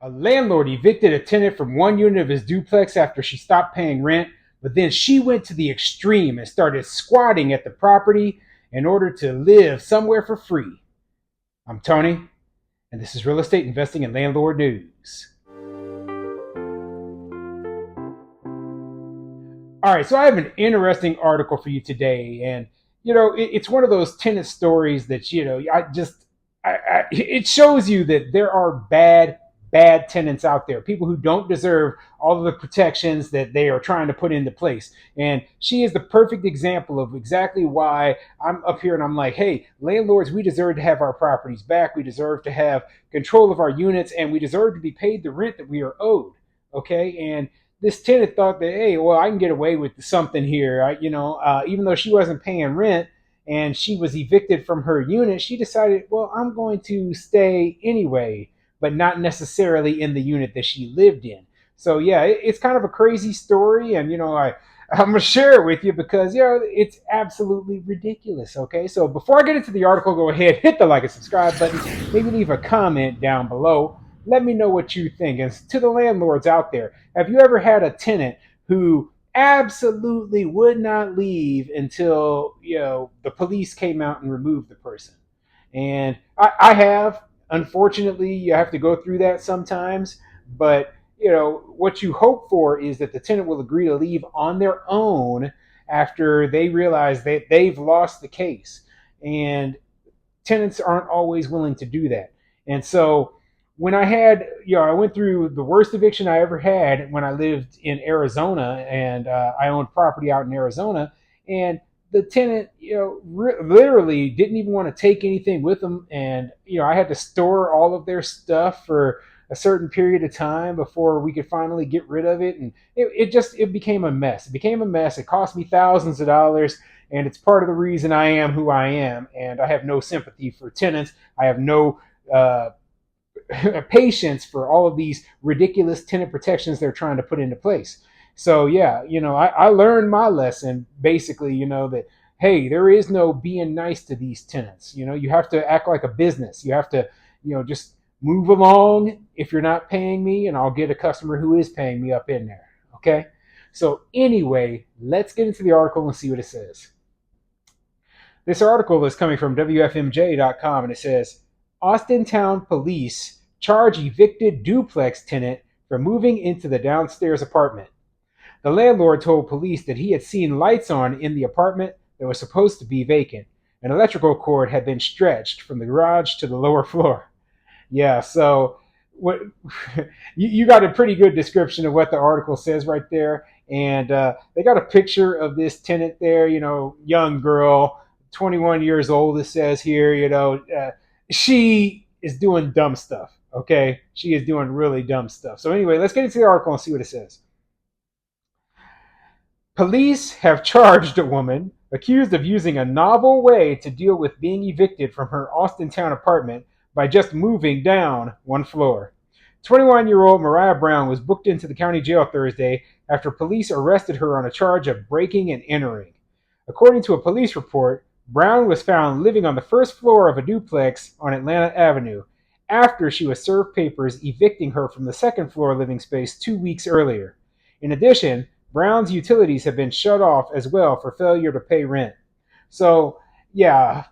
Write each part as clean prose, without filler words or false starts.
A landlord evicted a tenant from one unit of his duplex after she stopped paying rent, but then she went to the extreme and started squatting at the property in order to live somewhere for free. I'm Tony, and this is Real Estate Investing and Landlord News. All right, so I have an interesting article for you today, and it's one of those tenant stories that it shows you that there are bad tenants out there, people who don't deserve all of the protections that they are trying to put into place. And she is the perfect example of exactly why I'm up here and I'm like, hey, landlords, we deserve to have our properties back. We deserve to have control of our units, and we deserve to be paid the rent that we are owed. Okay, and this tenant thought that, hey, well, I can get away with something here. Even though she wasn't paying rent and she was evicted from her unit, she decided, well, I'm going to stay anyway, but not necessarily in the unit that she lived in. So yeah, it's kind of a crazy story, and I'm gonna share it with you because it's absolutely ridiculous. Okay, so before I get into the article, go ahead, hit the like and subscribe button, maybe leave a comment down below. Let me know what you think. And to the landlords out there, have you ever had a tenant who absolutely would not leave until the police came out and removed the person? And I have. Unfortunately, you have to go through that sometimes. But what you hope for is that the tenant will agree to leave on their own after they realize that they've lost the case. And tenants aren't always willing to do that. And so when I went through the worst eviction I ever had when I lived in Arizona, and I owned property out in Arizona, and the tenant, literally didn't even want to take anything with them, and I had to store all of their stuff for a certain period of time before we could finally get rid of it, and it became a mess. It became a mess. It cost me thousands of dollars, and it's part of the reason I am who I am. And I have no sympathy for tenants. I have no patience for all of these ridiculous tenant protections they're trying to put into place. So yeah, I learned my lesson basically, that hey, there is no being nice to these tenants. You have to act like a business. You have to, just move along if you're not paying me, and I'll get a customer who is paying me up in there. Okay. So anyway, let's get into the article and see what it says. This article is coming from WFMJ.com, and it says Austintown police charge evicted duplex tenant for moving into the downstairs apartment. The landlord told police that he had seen lights on in the apartment that was supposed to be vacant. An electrical cord had been stretched from the garage to the lower floor. Yeah, so what you got a pretty good description of what the article says right there. And they got a picture of this tenant there, young girl, 21 years old, it says here, she is doing dumb stuff. Okay, she is doing really dumb stuff. So anyway, let's get into the article and see what it says. Police have charged a woman accused of using a novel way to deal with being evicted from her Austintown apartment by just moving down one floor. 21-year-old Mariah Brown was booked into the county jail Thursday after police arrested her on a charge of breaking and entering. According to a police report, Brown was found living on the first floor of a duplex on Atlanta Avenue after she was served papers evicting her from the second floor living space 2 weeks earlier. In addition, Brown's utilities have been shut off as well for failure to pay rent. So, yeah,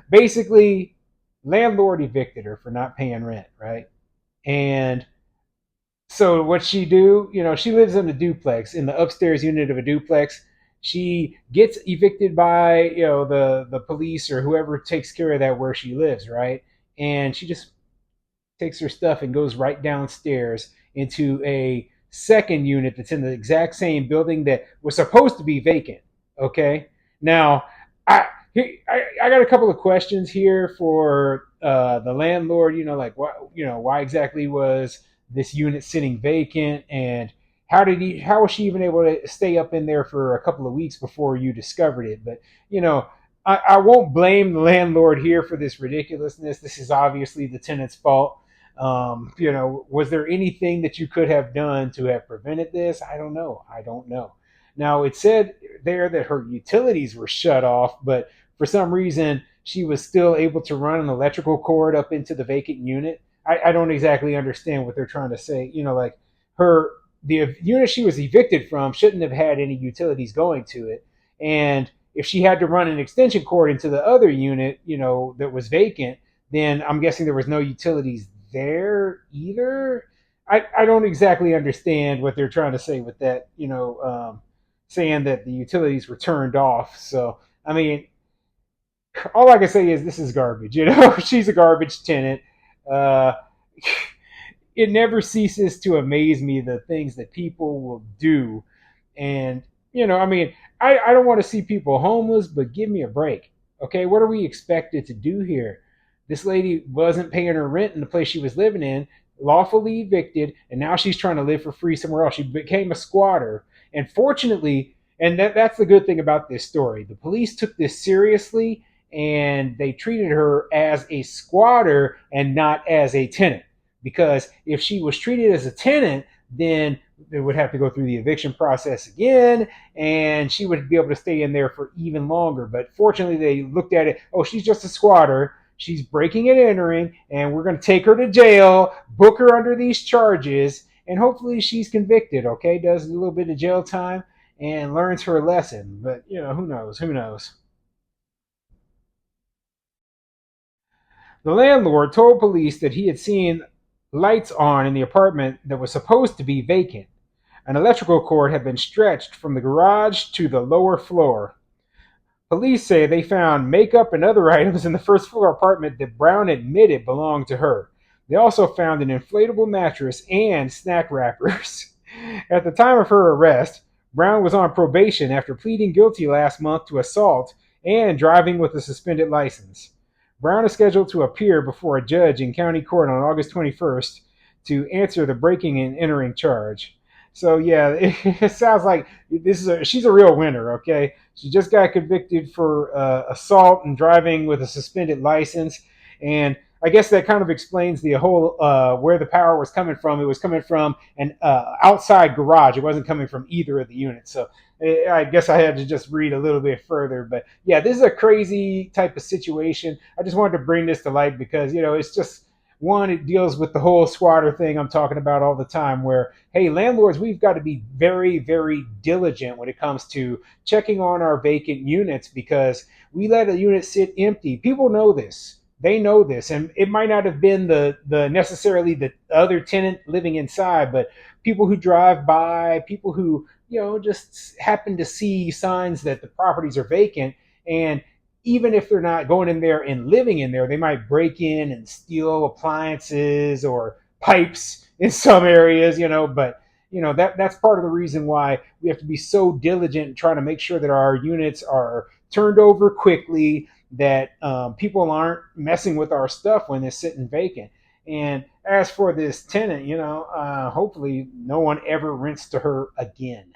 basically, landlord evicted her for not paying rent, right? And so what she do, she lives in a duplex, in the upstairs unit of a duplex. She gets evicted by, the police or whoever takes care of that where she lives, right? And she just takes her stuff and goes right downstairs into a second unit that's in the exact same building that was supposed to be vacant. Okay. Now, I got a couple of questions here for the landlord. Why exactly was this unit sitting vacant, and how was she even able to stay up in there for a couple of weeks before you discovered it? But I won't blame the landlord here for this ridiculousness. This is obviously the tenant's fault. Was there anything that you could have done to have prevented this? I don't know. Now, it said there that her utilities were shut off, but for some reason, she was still able to run an electrical cord up into the vacant unit. I don't exactly understand what they're trying to say. Like her the unit she was evicted from shouldn't have had any utilities going to it, and if she had to run an extension cord into the other unit, that was vacant, then I'm guessing there was no utilities there either. I don't exactly understand what they're trying to say with that, saying that the utilities were turned off. So, I mean, all I can say is this is garbage. She's a garbage tenant. Uh, it never ceases to amaze me the things that people will do. And, I mean, I don't want to see people homeless, but give me a break. Okay, what are we expected to do here? This lady wasn't paying her rent in the place she was living in, lawfully evicted, and now she's trying to live for free somewhere else. She became a squatter. And fortunately, and that's the good thing about this story, the police took this seriously and they treated her as a squatter and not as a tenant. Because if she was treated as a tenant, then they would have to go through the eviction process again, and she would be able to stay in there for even longer. But fortunately, they looked at it. Oh, she's just a squatter. She's breaking and entering, and we're going to take her to jail, book her under these charges, and hopefully she's convicted. Okay, does a little bit of jail time and learns her lesson. But who knows? Who knows? The landlord told police that he had seen lights on in the apartment that was supposed to be vacant. An electrical cord had been stretched from the garage to the lower floor. Police say they found makeup and other items in the first floor apartment that Brown admitted belonged to her. They also found an inflatable mattress and snack wrappers. At the time of her arrest, Brown was on probation after pleading guilty last month to assault and driving with a suspended license. Brown is scheduled to appear before a judge in county court on August 21st to answer the breaking and entering charge. So yeah, it sounds like she's a real winner. Okay, she just got convicted for assault and driving with a suspended license, and I guess that kind of explains the whole where the power was coming from. It was coming from an outside garage. It wasn't coming from either of the units. So I guess I had to just read a little bit further. But yeah, this is a crazy type of situation. I just wanted to bring this to light because it's just one, it deals with the whole squatter thing I'm talking about all the time, where, hey, landlords, we've got to be very, very diligent when it comes to checking on our vacant units because we let a unit sit empty. People know this. They know this. And it might not have been the necessarily the other tenant living inside, but people who drive by, people who, just happen to see signs that the properties are vacant. And even if they're not going in there and living in there, they might break in and steal appliances or pipes in some areas, but that's part of the reason why we have to be so diligent in trying to make sure that our units are turned over quickly, that people aren't messing with our stuff when they're sitting vacant. And as for this tenant, hopefully no one ever rents to her again.